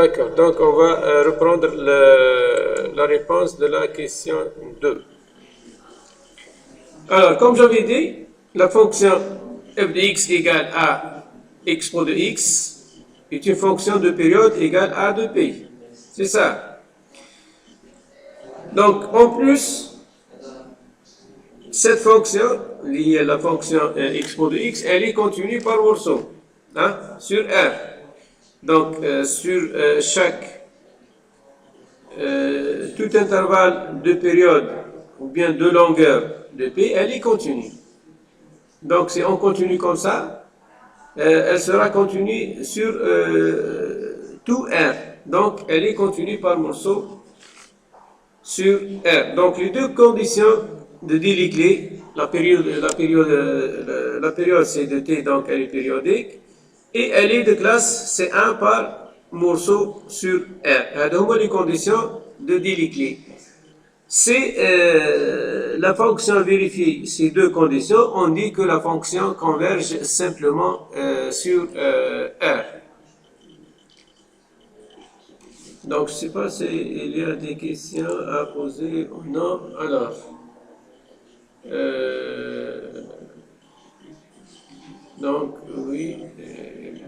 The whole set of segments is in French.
D'accord, donc on va reprendre la réponse de la question 2. Alors, comme j'avais dit, la fonction f de x égale à x de x est une fonction de période égale à de p. C'est ça. Donc, en plus, cette fonction, liée à la fonction x de x, elle est continue par morceau, hein, sur R. Donc, sur chaque tout intervalle de période ou bien de longueur de P, elle est continue. Donc, si on continue comme ça, elle sera continue sur tout R. Donc, elle est continue par morceau sur R. Donc, les deux conditions de Dirichlet, la période c'est de T, donc elle est périodique, et elle est de classe C1 par morceau sur R. هذه les conditions de Dirichlet. Si la fonction vérifie ces deux conditions, on dit que la fonction converge simplement sur R. Donc, je ne sais pas s'il y a des questions à poser ou non. Alors, donc, oui,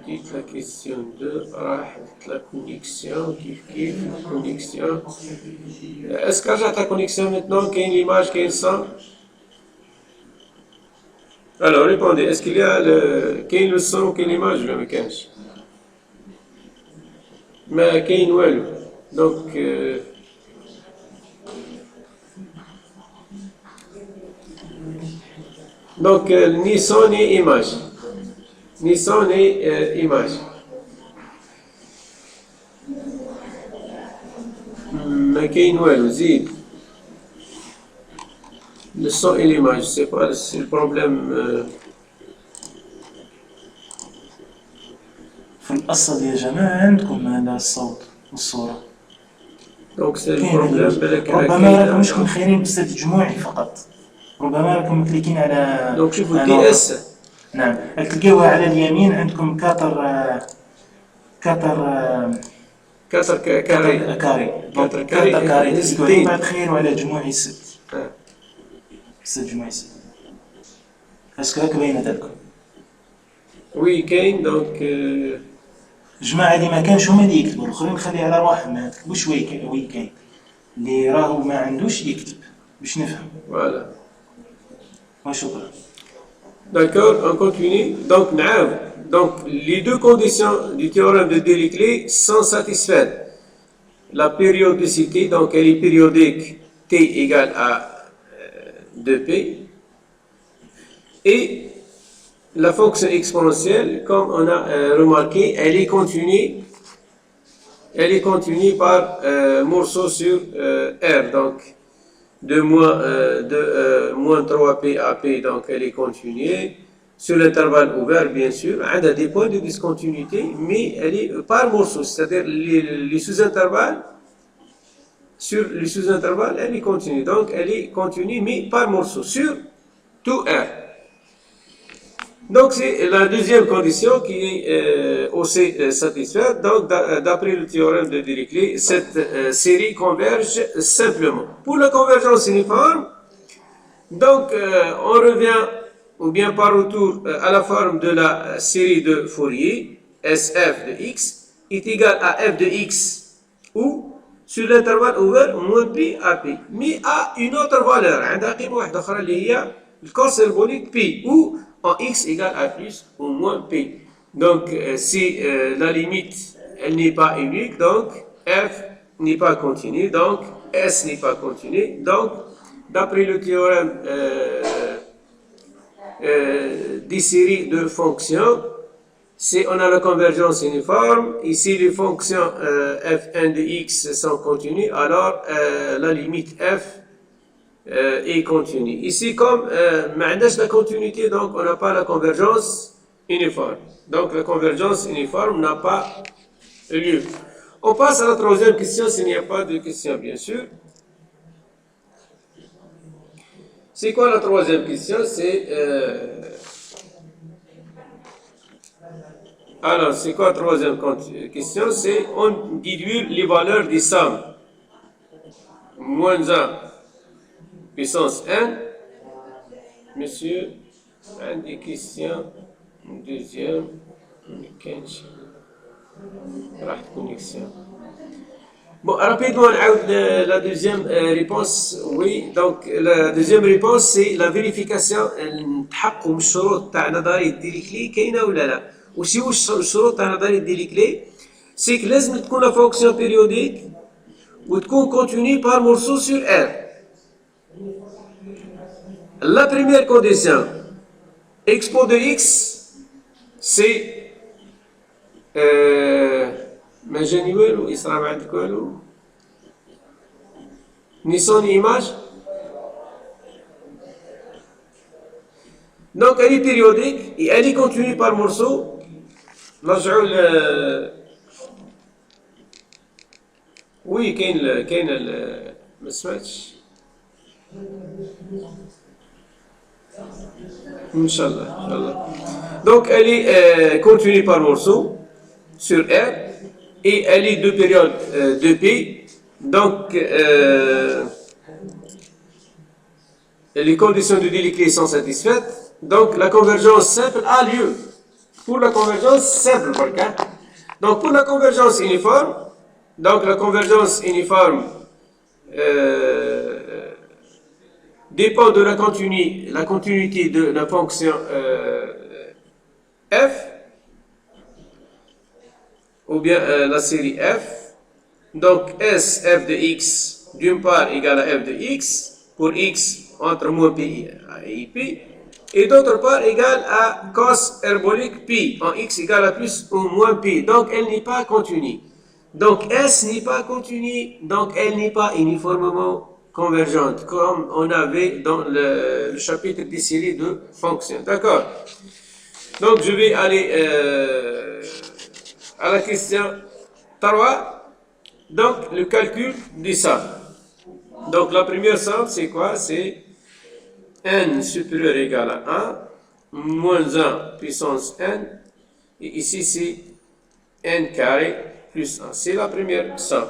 dites la question 2, la connexion, la connexion. Est-ce que j'ai ta connexion maintenant, qu'il y a une image, qu'il y a une son? Alors, répondez, est-ce qu'il y a le son, qu'il y a l'image, le mécanisme? Mais qu'il y a une ouelle. Donc, ni son ni image. Ni son ni image. Mais qu'il y a une ouelle aussi. Le son et l'image, je ne sais pas si le problème. في الأصل يا جماعة عندكم هذا الصوت والصورة. دونك سي البروبليم ربما راكم مش مخيرين بصوت جموعي فقط. ربما راكم مكليكين على. دونك شوفوا دي اس. نعم، تلقاوها على اليمين عندكم كاتر كاري. كاتر كاري. تلقاوها بعد تخيروا على جموعي 6. 6 جموعي 6. اسكو هاك باينة لكم؟ وي كاين دونك الجماعة اللي ما كانش هما اللي يكتبوا، الاخرين خليه على روحهم، ما تكتبوش وي كاين. اللي راهو ما عندوش يكتب باش نفهم. فوالا. وشكرا. D'accord, on continue. Donc, les deux conditions du théorème de Dirichlet sont satisfaites. La périodicité, donc elle est périodique, T égale à 2P. Et la fonction exponentielle, comme on a remarqué, elle est continue par morceau sur R. Donc, de moins 3P à P, donc elle est continue. Sur l'intervalle ouvert, bien sûr, elle a des points de discontinuité, mais elle est par morceau, c'est-à-dire les sous-intervalles. Sur les sous-intervalles, elle est continue. Donc, elle est continue, mais par morceau, sur tout R. Donc, c'est la deuxième condition qui est aussi satisfaite. Donc, d'après le théorème de Dirichlet, cette série converge simplement. Pour la convergence uniforme, donc, on revient, ou bien par retour, à la forme de la série de Fourier, SF de x est égal à f de x, ou sur l'intervalle ouvert, moins p à p, mais à une autre valeur. عندها قيمة واحدة أخرى اللي هي الكوس symbolique p, ou en x égale à plus ou moins p. Donc, si la limite, elle n'est pas unique, donc f n'est pas continu, donc s n'est pas continu. Donc, d'après le théorème des séries de fonctions, si on a la convergence uniforme, ici les fonctions fn de x sont continues, alors la limite f est continue. Ici, comme la continuité, donc on n'a pas la convergence uniforme. Donc la convergence uniforme n'a pas lieu. On passe à la troisième question s'il n'y a pas de question, bien sûr. C'est quoi la troisième question? C'est Alors, c'est quoi la troisième question? C'est on divulgue les valeurs des sommes. Moins 1 puissance n. Monsieur, un des questions. Deuxième. Connexion. Bon, rapidement, la deuxième réponse, oui. Donc, la deuxième réponse, c'est la vérification. نتحققوا من الشروط تاع نظرية ديريكلي كاينة ولا لا. واش الشروط تاع نظرية ديريكلي؟ سي que لازم تكون لا فونكسيون بيريوديك وتكون continue par morceau sur R. La première condition, expo de x, c'est ما جاني والو يصرى ما عندك والو ni son image. Donc elle est périodique et elle est continue par morceau. نرجعوا oui كاين ما سمعتش ان شاء الله. Donc elle est continue par morceau sur R et elle est de période 2P. Donc les conditions de Dirichlet sont satisfaites. Donc la convergence simple a lieu. Pour la convergence simple, par cas. Donc pour la convergence uniforme, donc la convergence uniforme dépend de la continuité de la fonction f, ou bien la série f. Donc S f de x d'une part égale à f de x pour x entre moins p et p, et d'autre part égale à cos hyperbolique pi en x égale à plus ou moins pi. Donc elle n'est pas continue. Donc S n'est pas continue, donc elle n'est pas uniformément convergente, comme on avait dans le chapitre des séries de fonctions. D'accord? Donc je vais aller à la question 3. Donc le calcul des sommes. Donc la première somme c'est quoi? C'est n supérieur égal à 1 moins 1 puissance n, et ici c'est n carré plus 1. C'est la première somme.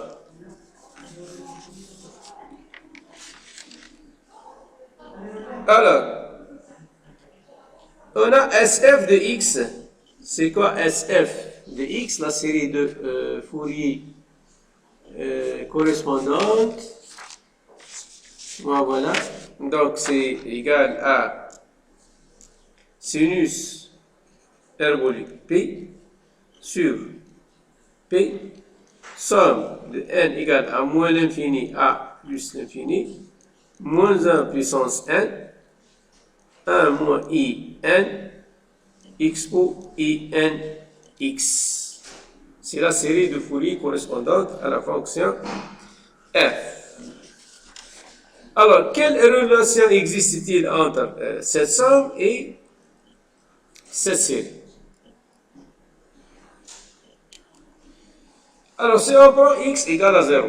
Alors, on a SF de x. C'est quoi SF de x? La série de Fourier correspondante. Voilà. Donc c'est égal à sinus hyperbolique P sur P, somme de n égale à moins l'infini à plus l'infini, moins 1 puissance n, 1 moins i n, expo i n x. C'est la série de Fourier correspondante à la fonction f. Alors, quelle relation existe-t-il entre cette somme et cette série? Alors, si on prend x égale à 0,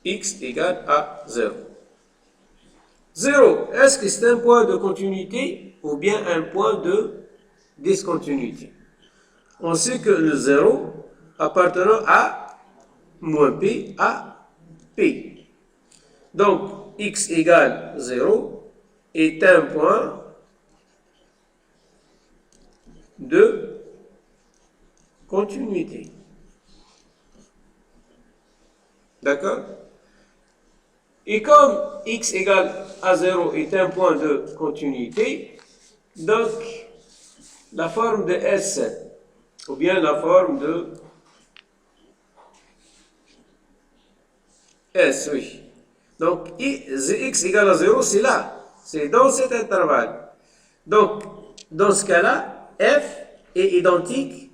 x égale à 0. 0, est-ce que c'est un point de continuité ou bien un point de discontinuité? On sait que le 0 appartenant à moins p à P. Donc, x égale 0 est un point de continuité. D'accord? Et comme x égale à 0 est un point de continuité, donc la forme de S, ou bien la forme de S, oui. Donc, x égale à 0, c'est là. C'est dans cet intervalle. Donc, dans ce cas-là, f est identique,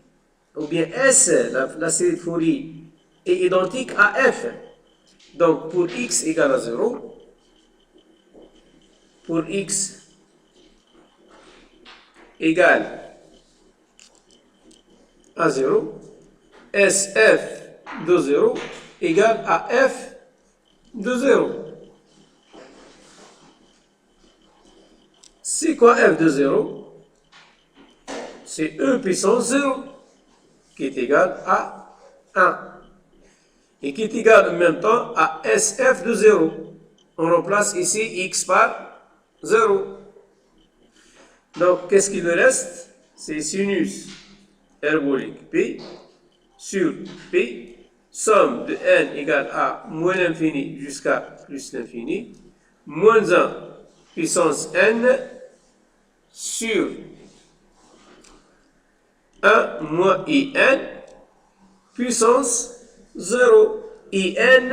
ou bien S, la série de Fourier, est identique à f. Donc, pour x égale à 0, pour x égale à 0, SF de 0 égale à f de 0. C'est quoi f de 0? c'est E puissance 0 qui est égal à 1 et qui est égal en même temps à SF de 0. On remplace ici x par 0. Donc, qu'est-ce qu'il me reste? C'est sinus hyperbolique P sur P, somme de n égale à moins l'infini jusqu'à plus l'infini, moins 1 puissance n sur 1 moins in puissance 0. In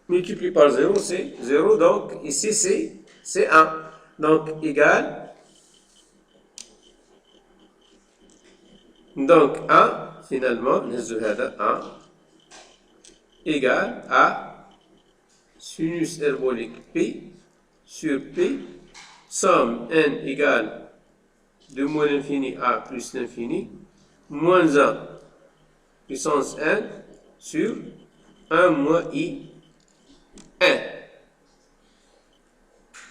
multiplié par 0, c'est 0. Donc, ici, c'est 1. Donc, égal. Donc, 1, finalement, 1 égal à sinus hyperbolique P sur P, somme n égale de moins l'infini à plus l'infini, moins 1 puissance n sur 1 moins i n.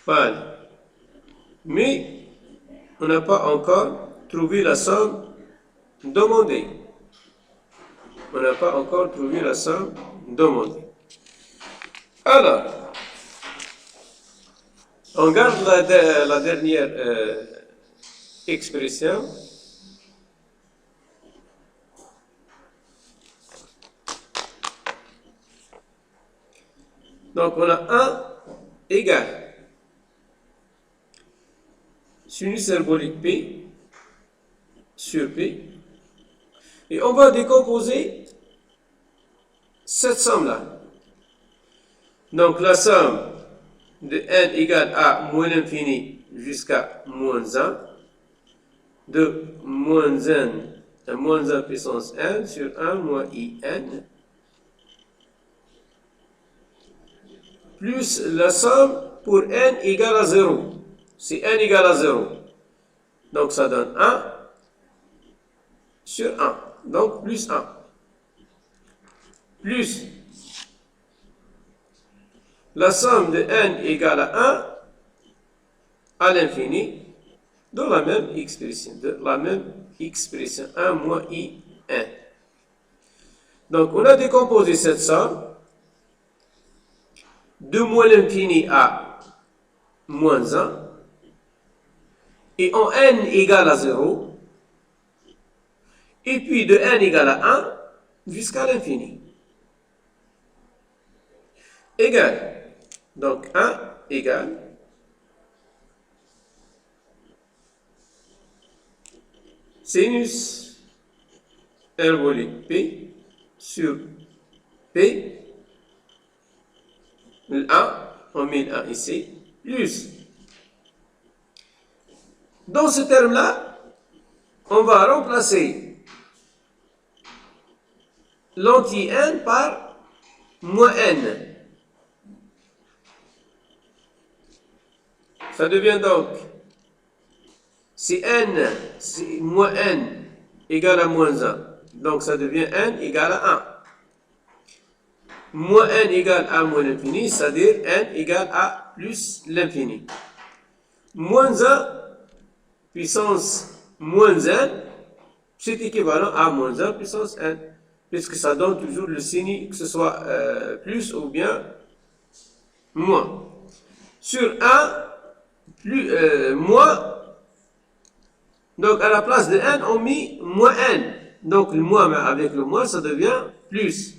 Voilà. Mais on n'a pas encore trouvé la somme demandée. On n'a pas encore trouvé la somme demandée. Alors, on garde la dernière expression. Donc, on a 1 égale sinus hyperbolique P sur P. Et on va décomposer cette somme-là. Donc, la somme de n égale à moins l'infini jusqu'à moins 1, de moins n à moins 1 puissance n sur 1 moins in, plus la somme pour n égale à 0. C'est n égale à 0. Donc, ça donne 1 sur 1. Donc, plus 1. Plus la somme de n égale à 1 à l'infini de la même expression, 1 moins i 1. Donc, on a décomposé cette somme de moins l'infini à moins 1 et en n égale à 0 et puis de n égale à 1 jusqu'à l'infini. Égal. Donc, 1 égale sinus hyperbolique P sur P, le 1, on met le 1 ici, plus. Dans ce terme-là, on va remplacer l'anti-n par moins n. Ça devient donc, si n, si moins n égale à moins 1, donc ça devient n égale à 1. Moins n égale à moins l'infini, c'est-à-dire n égale à plus l'infini. Moins 1 puissance moins n, c'est équivalent à moins 1 puissance n, puisque ça donne toujours le signe, que ce soit plus ou bien moins. Sur 1, plus, moins, donc à la place de n, on met moins n. Donc le moins avec le moins, ça devient plus.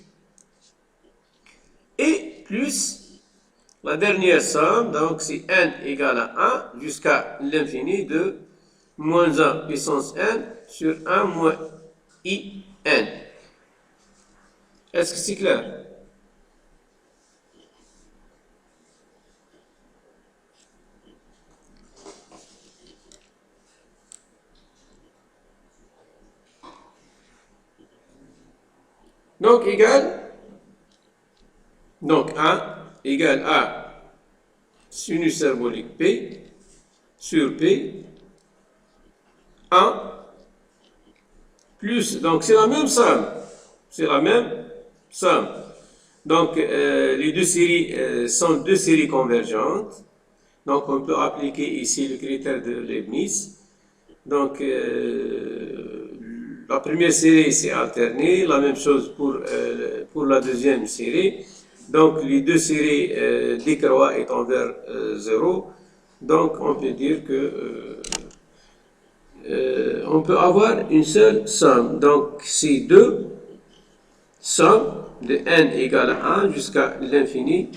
Et plus la dernière somme, donc c'est n égale à 1 jusqu'à l'infini de moins 1 puissance n sur 1 moins i n. Est-ce que c'est clair? Donc, donc 1 égale à sinus hyperbolique P sur P, 1 plus, donc c'est la même somme, c'est la même somme. Donc, les deux séries sont deux séries convergentes. Donc, on peut appliquer ici le critère de Leibniz. Donc, la première série, c'est alterné. La même chose pour la deuxième série. Donc, les deux séries décroissent étant vers 0. Donc, on peut dire que on peut avoir une seule somme. Donc, c'est deux sommes de n égale à 1 jusqu'à l'infini,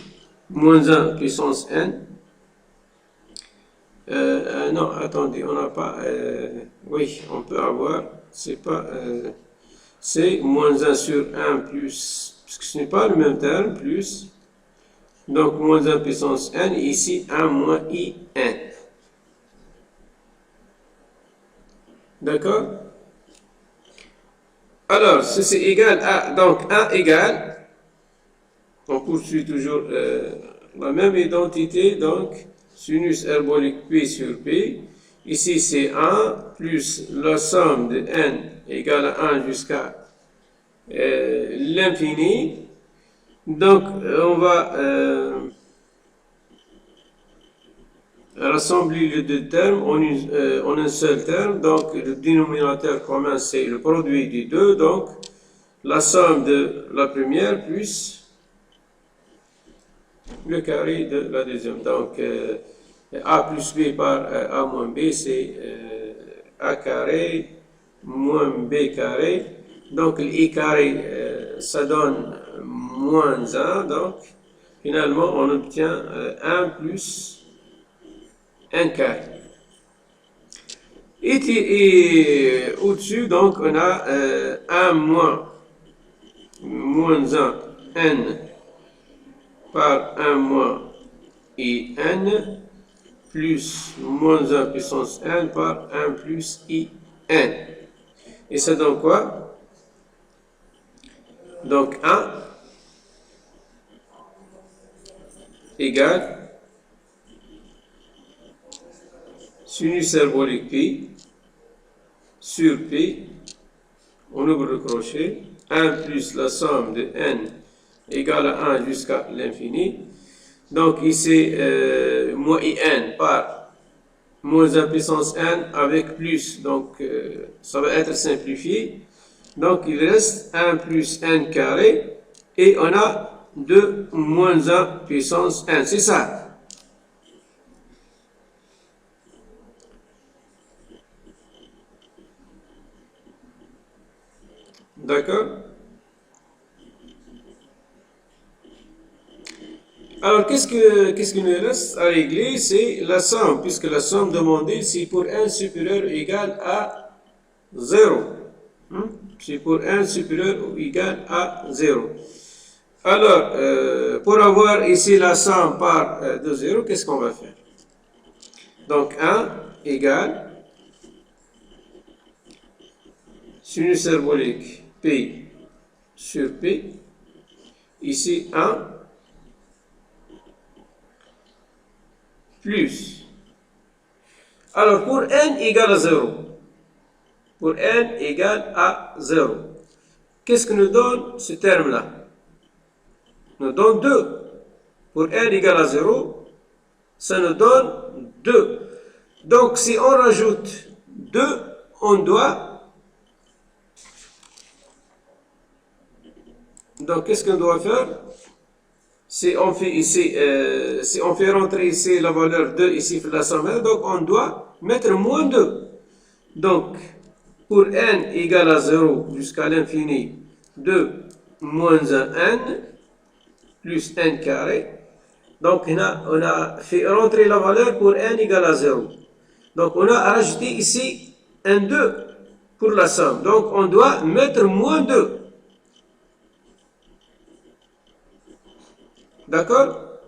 moins 1 puissance n. Non, attendez, on n'a pas... oui, on peut avoir... C'est pas... c'est moins 1 sur 1 plus... Parce que ce n'est pas le même terme, plus... Donc, moins 1 puissance n, ici 1 moins i n. D'accord? Alors, ceci égale à... Donc, 1 égale... On poursuit toujours la même identité, donc... Sinus herbolique P sur P. Ici, c'est 1 plus la somme de n égale à 1 jusqu'à l'infini. Donc, on va rassembler les deux termes en un seul terme. Donc, le dénominateur commun, c'est le produit des deux. Donc, la somme de la première plus le carré de la deuxième. Donc, a plus b par a moins b, c'est a carré moins b carré. Donc, i carré, ça donne moins 1. Donc, finalement, on obtient 1 plus 1 carré. Et au-dessus, donc, on a 1 moins 1 n par 1 moins i n plus moins 1 puissance n par 1 plus i n. Et ça donne quoi? Donc 1 égale sinus herbolique P sur P, on ouvre le crochet, 1 plus la somme de n égale à 1 jusqu'à l'infini. Donc ici, moins in par moins 1 puissance n avec plus. Donc ça va être simplifié. Donc il reste 1 plus n carré et on a 2 moins 1 puissance n. C'est ça. D'accord? Alors, qu'est-ce qu'il nous reste à régler? C'est la somme, puisque la somme demandée, c'est pour n supérieur ou égal à 0. C'est pour n supérieur ou égal à 0. Alors, pour avoir ici la somme par de 0, qu'est-ce qu'on va faire? Donc, 1 égale sinus herbolique P sur P. Ici, 1 plus. Alors, pour n égale à 0, pour n égale à 0, qu'est-ce que nous donne ce terme-là? Nous donne 2. Pour n égale à 0, ça nous donne 2. Donc, si on rajoute 2, on doit... Donc, qu'est-ce qu'on doit faire? Si on fait ici, si on fait rentrer ici la valeur 2, ici la somme, donc on doit mettre moins 2. Donc, pour n égale à 0 jusqu'à l'infini, 2 moins 1 n plus n carré. Donc, on a fait rentrer la valeur pour n égale à 0. Donc, on a rajouté ici un 2 pour la somme. Donc, on doit mettre moins 2. D'accord?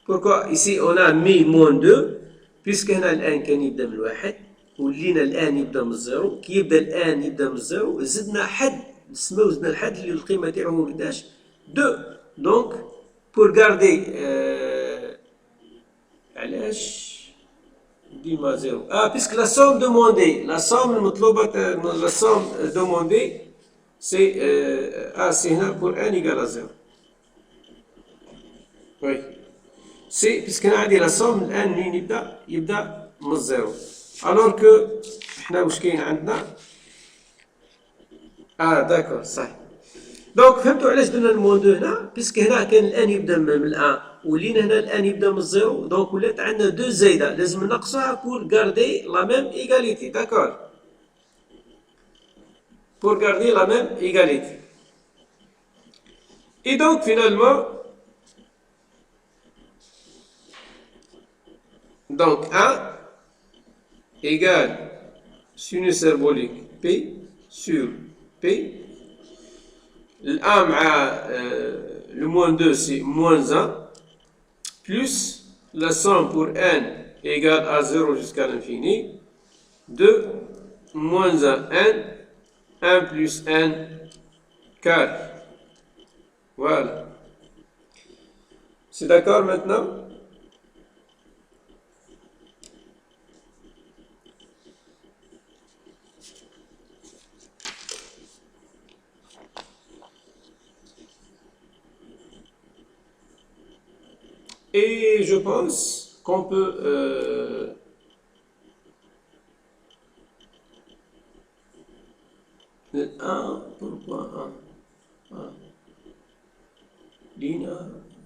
Pourquoi ici on a mis moins 2 puisque هنا الآن كان يبدأ من الواحد ولينا الآن يبدأ من الزيرو كي يبدأ الآن يبدأ من الزيرو زدنا حد نسموه زدنا الحد اللي القيمة تاعو هو قداش 2 دونك pour garder علاش ديما زيرو puisque la somme demandée la somme المطلوبة la somme demandée c'est c'est هنا pour n égale à 0. Oui. C'est puisqu'on a dit la somme الآن منين يبدأ من الزيرو. alors que احنا واش كاين عندنا داكور صحيح. دونك فهمتوا علاش درنا الموان دو هنا، بيسك هنا كان الان يبدا من الان، ولينا هنا الان يبدا من الزيرو، دونك ولات عندنا دو زايده لازم نقصها بور غاردي لا ميم ايغاليتي. داكور، pour garder la même égalité. Et donc finalement, donc 1 égale sinus symbolique P sur P. Le 1 le moins 2 c'est moins 1 plus la somme pour n égale à 0 jusqu'à l'infini de moins 1 n 1 plus n carré. Voilà. C'est d'accord maintenant? Et je pense qu'on peut le 1, pourquoi 1 لينا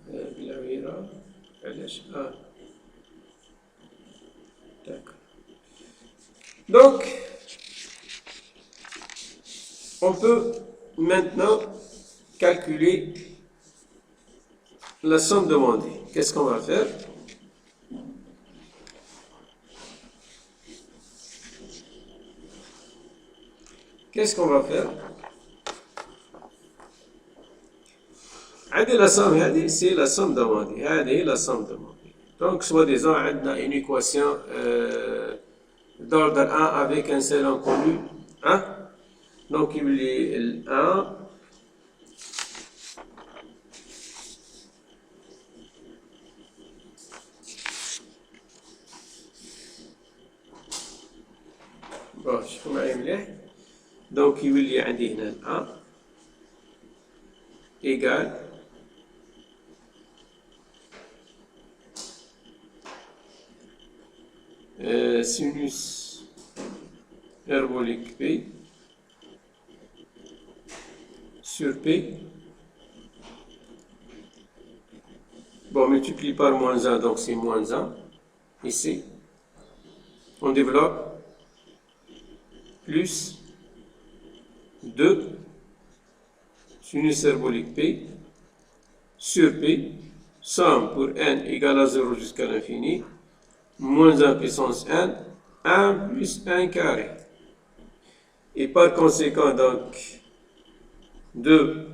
بالعويرة علاش d'accord. Donc on peut maintenant calculer la somme demandée. Qu'est-ce qu'on va faire? Qu'est-ce qu'on va faire? La somme, c'est la somme demandée. La somme demandée. Donc, soi-disant, on a une équation d'ordre 1 avec un seul inconnu. Hein? Donc, il y a le 1. Bon, je vais donc, il y a un 1 égale sinus hyperbolique P sur P. Bon, on multiplie par moins 1, donc c'est moins 1. Ici, on développe plus 2 sinus hyperbolique P sur P, somme pour n égale à 0 jusqu'à l'infini, moins 1 puissance n, 1 plus 1 carré. Et par conséquent, donc, 2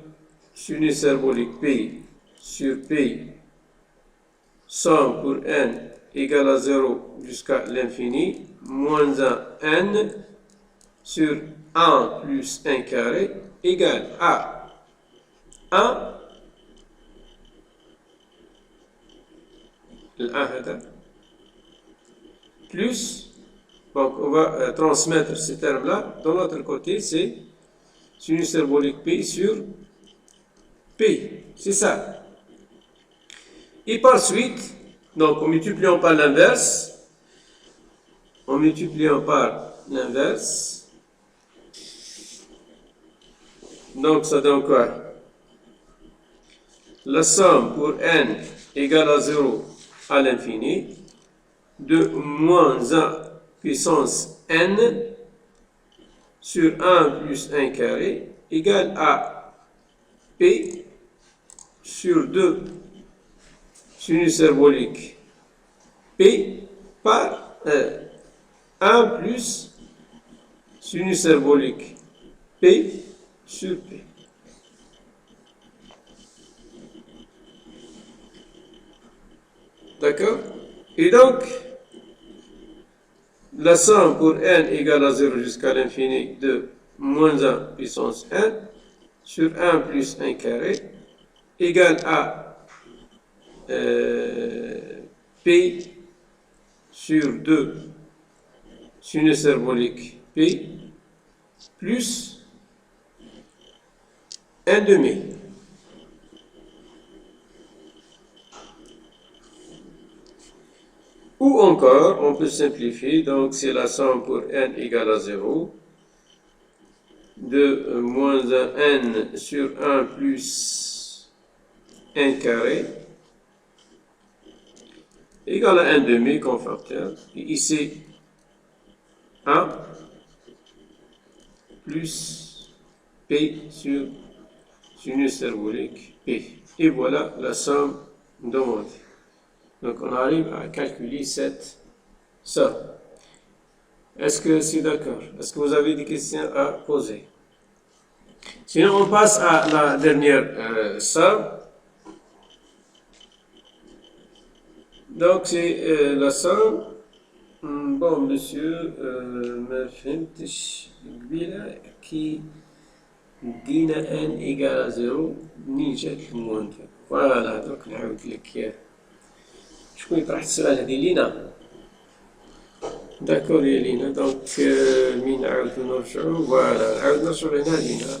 sinus hyperbolique P sur P, somme pour n égale à 0 jusqu'à l'infini, moins 1 n sur 1 plus 1 carré égale à 1, le 1 plus, donc on va transmettre ce terme-là, de l'autre côté c'est sinus hyperbolique P sur P, c'est ça. Et par suite, donc en multipliant par l'inverse, donc ça donne quoi? La somme pour n égale à 0 à l'infini de moins 1 puissance n sur 1 plus 1 carré égale à P sur 2 sinus hyperbolique P par 1 plus sinus hyperbolique P sur P. D'accord? Et donc, la somme pour n égale à 0 jusqu'à l'infini de moins 1 puissance n sur 1 plus 1 carré égale à P sur 2 sinus hyperbolique P plus 1 demi. Ou encore, on peut simplifier, donc c'est la somme pour n égale à 0 de moins 1 n sur 1 plus n carré égale à n demi confortable. Et ici, 1 plus P sur sinus symbolique P. Et voilà la somme demandée. Donc on arrive à calculer cette somme. Est-ce que c'est d'accord? Est-ce que vous avez des questions à poser? Sinon on passe à la dernière somme. Donc c'est la somme. Bon monsieur, ما فهمتش قبيلة كي دينا n égale à 0 منين جات الموانتة. فوالا درك نعاود لك اياه. شكون يطرح السؤال هذه لينا؟ داكور يا لينا. دونك مين نعاودو نرجعو؟ فوالا نعاود نرجعو لهنا لينا.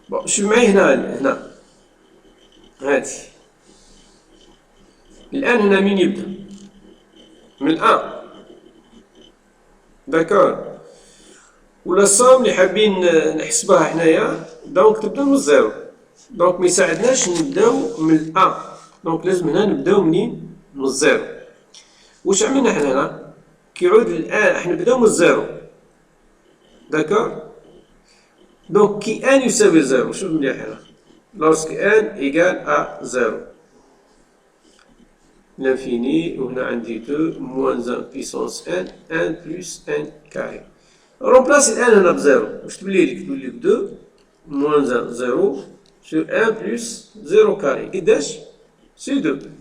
بون شوف معي هنا هادي الآن هنا مين يبدا؟ من الآن داكور. ولا الصوم اللي حابين نحسبها حنايا دونك تبداو من الزيرو. دونك ما يساعدناش نبداو من الآن. دونك لازم هنا نبداو منين؟ من الزيرو. واش عملنا حنا هنا؟ كيعود الآن احنا نبداو من الزيرو. داكور. دونك كي ان يساوي زيرو شوف مليح هنا. لورسك ان ايكال ا زيرو. l'infini وهنا عندي 2 moins 1 puissance n 1 plus n carré. رومبلاسي الآن هنا بزيرو. واش تولي لك؟ تولي لك 2 moins 1 0 sur 1 plus 0 carré. قداش؟ سي 2.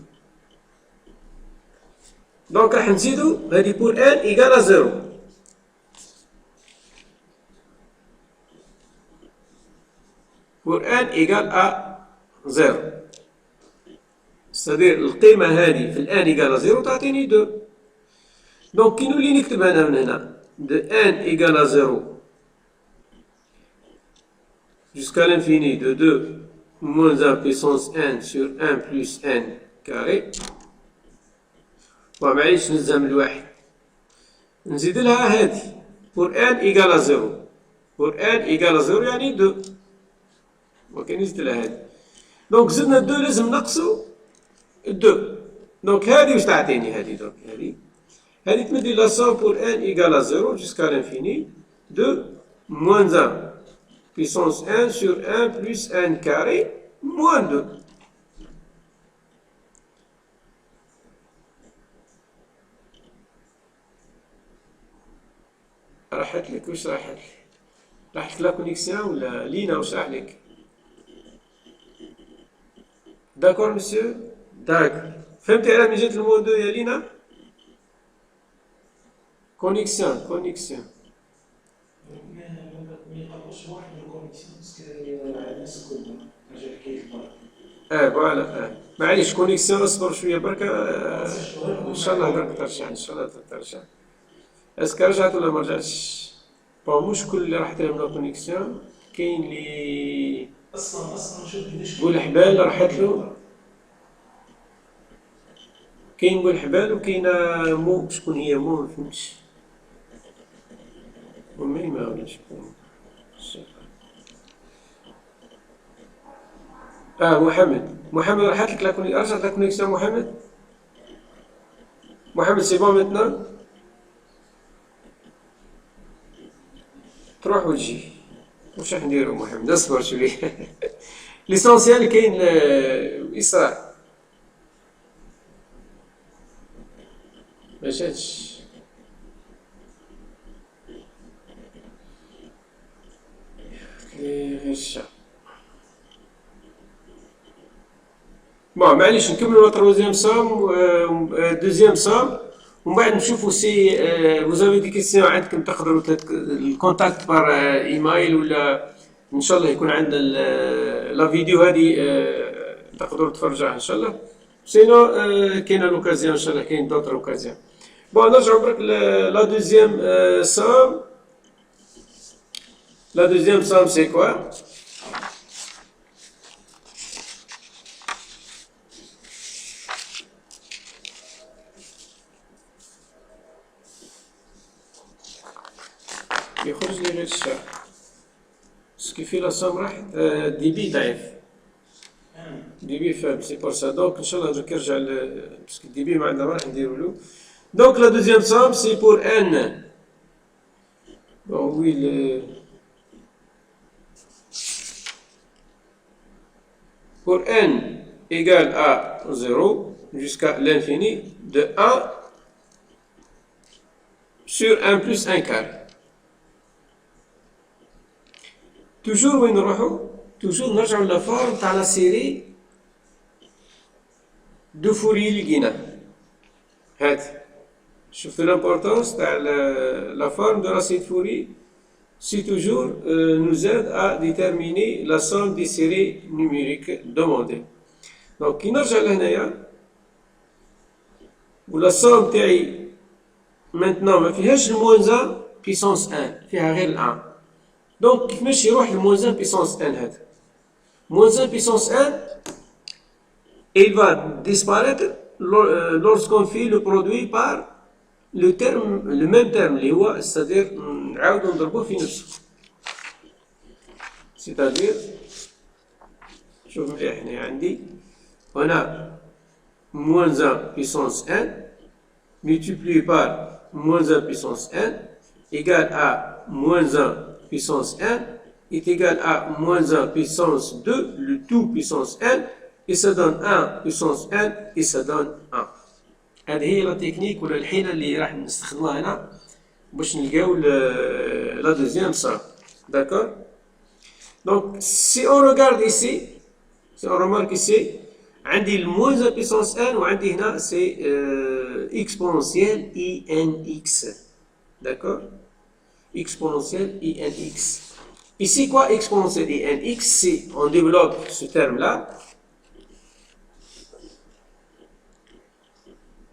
دونك راح نزيدو هادي بور n ايكال ا زيرو. pour n égale à 0. c'est-à-dire القيمة هذه في الآن égale à 0 تعطيني 2. donc كي نولي نكتب أنا من هنا de n égale à 0 jusqu'à l'infini de 2 moins 1 puissance n sur 1 plus n carré. ومعليش نزهم الواحد نزيد لها هذه pour n égale à 0. pour n égale à 0 يعني 2. وكاين نزيد لها هادي. دونك زدنا 2 لازم نقصو 2. دونك هادي واش تعطيني هادي؟ دونك هادي تمدي لا somme pour n égale à 0 jusqu'à l'infini de moins 1 puissance 1 sur 1 plus n carré moins 2. راحت لك؟ واش راحت لك؟ راحت لك لا كونيكسيون ولا لينا واش راح لك؟ داكور مسيو؟ داكور. فهمتي على من جات المو 2 يا لينا؟ كونيكسيون كونيكسيون. فوالا معليش كونيكسيون. اصبر شويه برك ان شاء الله درك ترجع. ان شاء الله ترجع. اسكو رجعت ولا ما رجعتش؟ بون مش كل اللي راحت لهم لا كونيكسيون. كاين اللي اصلا شوف قداش بولحبال راحت له. كاين بولحبال وكاينه مو. شكون هي مو؟ ما فهمتش. امي ما عرفتش شكون. محمد راحت لك لا كونيكسيون. رجعت لا كونيكسيون محمد سي بون ميتنا. تروح وتجي. واش راح نديرو محمد؟ اصبر شويه. ليسونسيال كاين اسراء ما جاتش. غشة. بون معليش نكملو لا تروزيام سوم دوزيام سوم ومن بعد نشوفو سي فوزافي دي كيسيون عندكم تقدروا الكونتاكت بار ايميل ولا ان شاء الله يكون عندنا لا فيديو هذه تقدروا تفرجوها ان شاء الله. سينو كاينه لوكازيون ان شاء الله. كاين دوطر اوكازيون. بون نرجعو برك لا دوزيام سوم. La deuxième somme, c'est quoi? يخرج لي غير الشرح. Ce qui fait la somme راح ديبي ضعيف. ديبي faible, c'est pour ça. Donc, Inch'Allah, je نرجع parce que débit ما عندنا ما راح نديرو له. Donc, la deuxième somme, c'est pour n. Bon, oui, pour n égale à 0 jusqu'à l'infini de 1 sur 1 plus 1 carré. Toujours وين نروحو؟ toujours نرجعو لا فورم تاع لا سيري دو فوري اللي لقيناه. هادي شفتو l'importance تاع la forme de la série de Fourier. C'est toujours nous aide à déterminer la somme des séries numériques demandées. Donc كي نرجع لهنايا و la somme تاعي maintenant ما فيهاش الموان 1 puissance 1 فيها غير 1. Donc كيفاش يروح الموان 1 puissance 1 هذا؟ moins 1 puissance 1 il va disparaître lorsqu'on fait le produit par le même terme اللي هو c'est-à-dire نعاودو نضربوه في نفسه. c'est-à-dire شوف مليح هنا عندي هنا moins 1 puissance 1 multiplié par moins 1 puissance 1 égale à moins 1 puissance 1 est égal à moins 1 puissance 2, le tout puissance 1, et ça donne 1 puissance 1, et ça donne 1. هذه هي لا تكنيك ولا الحيلة اللي راح نستخدمها هنا باش نلقاو la deuxième somme. D'accord? Donc, si on regarde ici, si on remarque ici, عندي le moins 1 puissance 1 وعندي هنا c'est exponentielle INX. D'accord? Exponentielle INX. Ici, quoi, exponentielle INX, si on développe ce terme-là,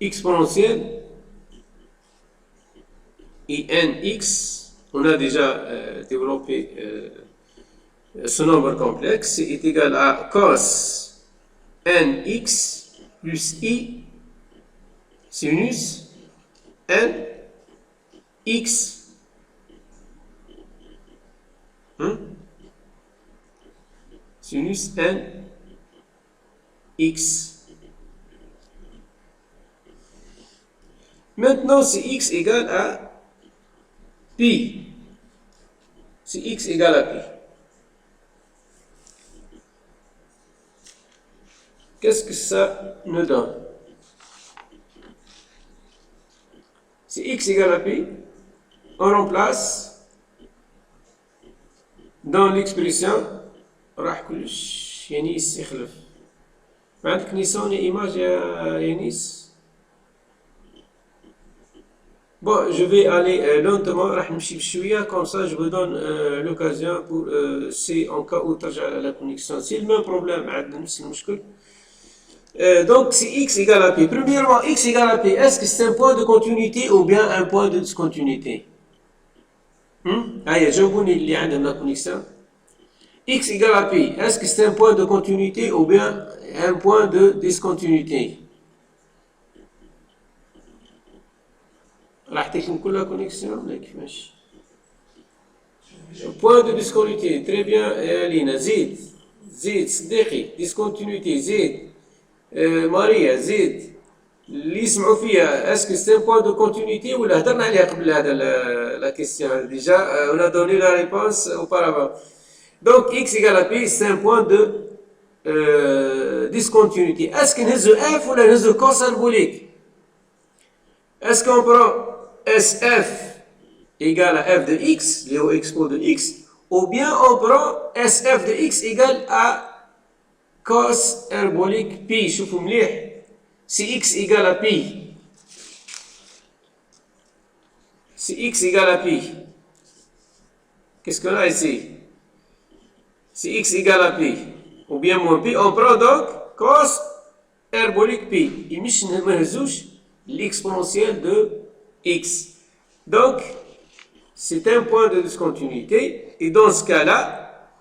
exponentielle INX, on a déjà développé ce nombre complexe, est égal à cos NX plus I sinus NX. Sinus n x. Maintenant, si x égale à pi, si x égale à pi, qu'est-ce que ça nous donne? Si x égale à pi, on remplace dans l'expression راح كلش ينيس يخلف. ما عندك نيسان إيماج يا ينيس؟ Bon, je vais aller lentement راح نمشي بشوية comme ça je vous donne l'occasion pour si en cas où ترجع la connexion. C'est le même problème عندنا نفس المشكل. Donc si x égale à p, premièrement x égale à p, est-ce que c'est un point de continuité ou bien un point de discontinuité? هيا جاوبوني اللي عندهم la connexion. X égale à pi, est-ce que c'est un point de continuité ou bien un point de discontinuité? راح تكون كلها connexion ولا كيفاش؟ point de discontinuité, très bien لينا. زيد صديقي discontinuité زيد ماريا زيد اللي يسمعوا فيها est-ce que c'est un point de continuité ولا هضرنا عليها قبل هذا la question déjà on a donné la réponse auparavant. Donc x égale à pi, c'est un point de discontinuité. Est-ce qu'on a f ou un cos symbolique? Est-ce qu'on prend SF égale à f de x, le expo de x, ou bien on prend SF de x égale à cos symbolique pi? شوفوا مليح. Si x égale à pi, si x égale à pi, qu'est-ce qu'on a ici? Si x égale à pi ou bien moins pi, on prend donc cos hyperbolique pi. Et مش نهزوش l'exponentielle de x. Donc, c'est un point de discontinuité. Et dans ce cas-là,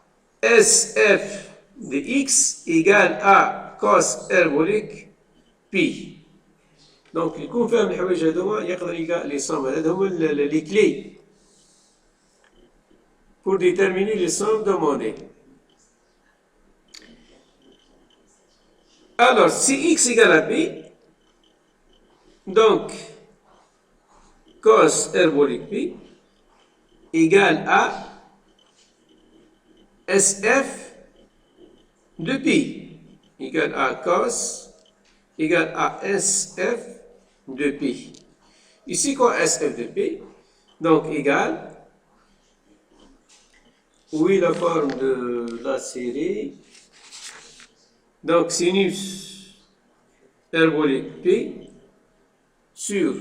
SF de x égale à cos hyperbolique pi. Donc, يكون فاهم الحوايج هذوما يقدر يلقى لي سوم. هذا هما لي كلي pour déterminer les sommes demandées. Alors, si x égale à pi, donc cos hyperbolique pi égale à SF de pi égale à cos égale à SF de pi. Ici, quoi, SF de pi, donc égale, oui, la forme de la série, donc sinus hyperbolique pi sur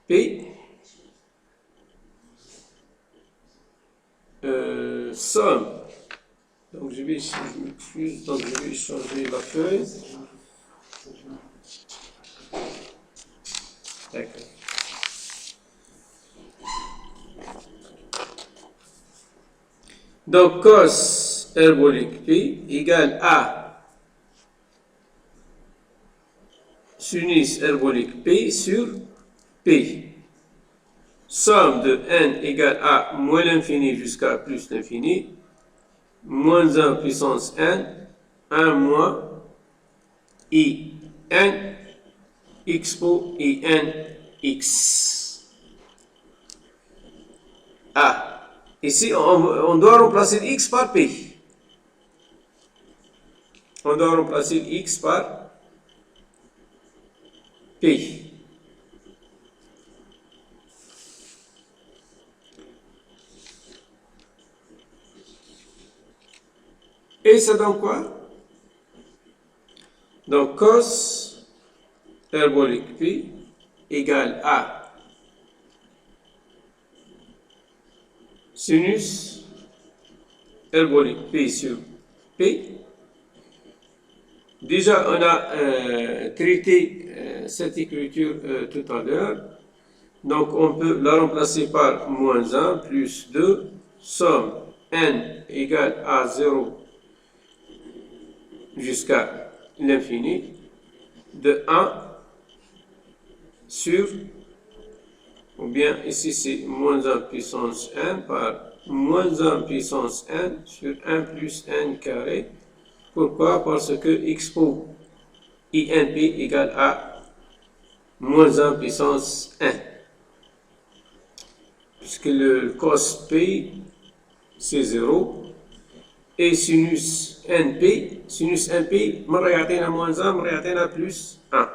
pi, somme, donc je vais changer la feuille. D'accord. Donc cos hyperbolique pi égale à sinus hyperbolique pi sur pi. Somme de n égale à moins l'infini jusqu'à plus l'infini, moins 1 puissance n, 1 moins i n, expo i n x. Ah, ici on doit remplacer x par p. On doit remplacer x par p. Et ça donne quoi? Donc cos hyperbolique pi égale à sinus hyperbolique pi sur p. Déjà, on a traité cette écriture tout à l'heure. Donc, on peut la remplacer par moins 1 plus 2, somme n égale à 0 jusqu'à l'infini de 1 sur, ou bien ici c'est moins 1 puissance n par moins 1 puissance n sur 1 plus n carré. Pourquoi? Parce que expo INP égale à moins 1 puissance n. Puisque le cos P c'est 0 et sinus NP مرة يعطينا moins 1 مرة يعطينا plus 1.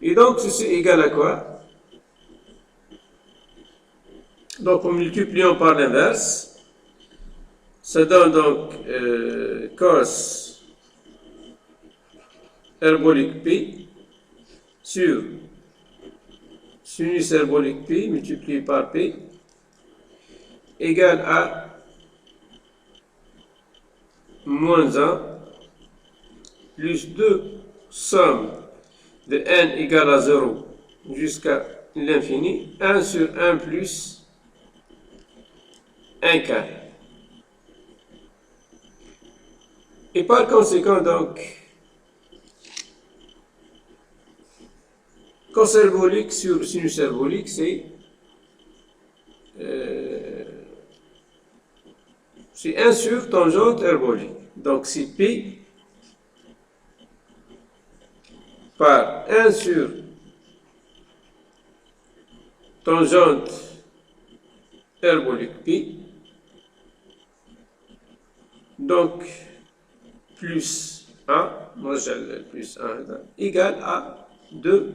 Et donc ceci est égal à quoi? Donc en multipliant par l'inverse, ça donne donc cos hyperbolique P sur sinus hyperbolique P multiplié par P égale à moins 1 plus 2 somme de n égale à 0 jusqu'à l'infini, 1 sur 1 plus 1 carré. Et par conséquent, donc, cos hyperbolique sur sinus hyperbolique, c'est 1 sur tangente hyperbolique. Donc, c'est P par 1 sur tangente hyperbolique P. Donc, plus 1, moi j'ai le plus 1, égale à 2,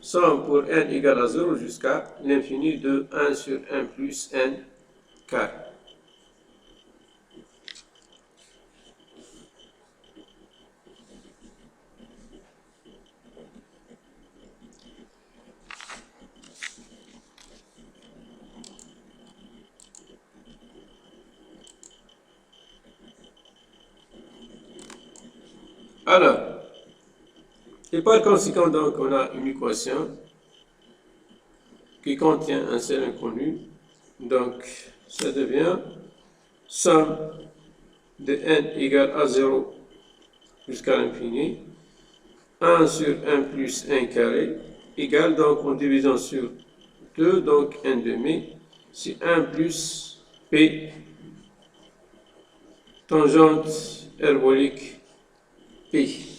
somme pour n égale à 0 jusqu'à l'infini de 1 sur 1 plus n carré. Alors, et par conséquent, donc, on a une équation qui contient un seul inconnu. Donc, ça devient somme de n égale à 0 jusqu'à l'infini. 1 sur 1 plus 1 carré égale, donc en divisant sur 2, donc 1 demi, c'est 1 plus p tangente hyperbolique p.